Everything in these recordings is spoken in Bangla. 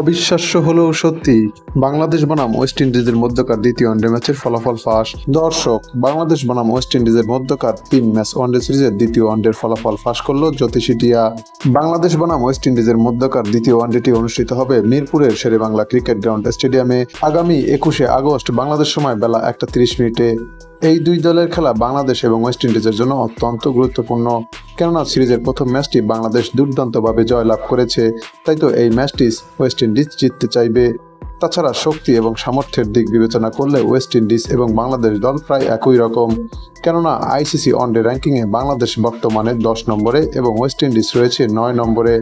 অবিশ্বাস্য হলেও সত্যি, বাংলাদেশ বনাম ওয়েস্ট ইন্ডিজের মধ্যকার দ্বিতীয় ওয়ানডে ম্যাচের ফলাফল ফাঁস। দর্শক, বাংলাদেশ বনাম ওয়েস্ট ইন্ডিজের মধ্যকার 3 ম্যাচ ওয়ানডে সিরিজের দ্বিতীয় ওয়ানডের ফলাফল ফাঁস করল জ্যোতিষী টিয়া। বাংলাদেশ বনাম ওয়েস্ট ইন্ডিজের মধ্যকার দ্বিতীয় ওয়ানডেটি অনুষ্ঠিত হবে মিরপুরের শেরেবাংলা ক্রিকেট গ্রাউন্ড স্টেডিয়ামে আগামী 21শে আগস্ট বাংলাদেশ সময় বেলা 1টা 30 মিনিটে। এই দুই দলের খেলা বাংলাদেশ এবং ওয়েস্ট ইন্ডিজের জন্য অত্যন্ত গুরুত্বপূর্ণ, কেননা সিরিজের প্রথম ম্যাচটি বাংলাদেশ দুর্দান্তভাবে জয়লাভ করেছে। তাই তো এই ম্যাচটি ওয়েস্ট ইন্ডিজ জিততে চাইবে। তাছাড়া শক্তি এবং সামর্থ্যের দিক বিবেচনা করলে ওয়েস্ট ইন্ডিজ এবং বাংলাদেশ দল প্রায় একই রকম, কেননা আইসিসি ওয়ানডে র্যাঙ্কিংয়ে বাংলাদেশ বর্তমানে 10 নম্বরে এবং ওয়েস্ট ইন্ডিজ রয়েছে 9 নম্বরে।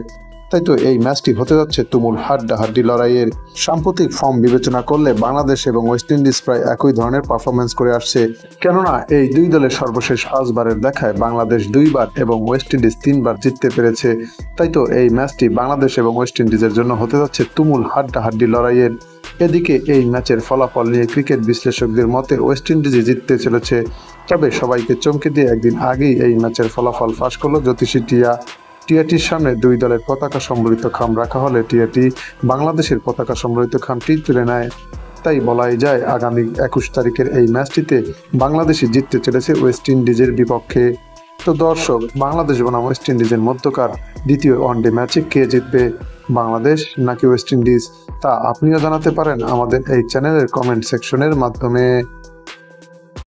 তাই তো এই ম্যাচটি হতে যাচ্ছে তুমুল হাড্ডাহাড্ডি লড়াইয়ের। সাম্প্রতিক ফর্ম বিবেচনা করলে বাংলাদেশ এবং ওয়েস্ট ইন্ডিজ প্রায় একই ধরনের পারফরমেন্স করে আসছে, কেননা এই দুই দলের সর্বশেষ 5বারের দেখায় বাংলাদেশ 2বার এবং ওয়েস্ট ইন্ডিজ 3বার জিততে পেরেছে। তাই তো এই ম্যাচটি বাংলাদেশ এবং ওয়েস্ট ইন্ডিজের জন্য হতে যাচ্ছে তুমুল হাড্ডাহাড্ডি লড়াইয়ের। এদিকে এই ম্যাচের ফলাফল নিয়ে ক্রিকেট বিশ্লেষকদের মতে ওয়েস্ট ইন্ডিজই জিততে চলেছে। তবে সবাইকে চমকে দিয়ে একদিন আগেই এই ম্যাচের ফলাফল ফাঁস করল জ্যোতিষী টিয়া। টিয়াটির সামনে দুই দলের পতাকা সম্বলিত খাম রাখা হলে টিয়াটি বাংলাদেশের পতাকা সম্বলিত খামটি তুলে নেয়। তাই বলাই যায় আগামী 21 তারিখের এই ম্যাচটিতে বাংলাদেশই জিততে চলেছে ওয়েস্ট ইন্ডিজের বিপক্ষে। তো দর্শক, বাংলাদেশ বনাম ওয়েস্ট ইন্ডিজের মধ্যকার দ্বিতীয় ওয়ানডে ম্যাচে কে জিতবে, বাংলাদেশ নাকি ওয়েস্ট ইন্ডিজ, তা আপনিও জানাতে পারেন আমাদের এই চ্যানেলের কমেন্ট সেকশনের মাধ্যমে।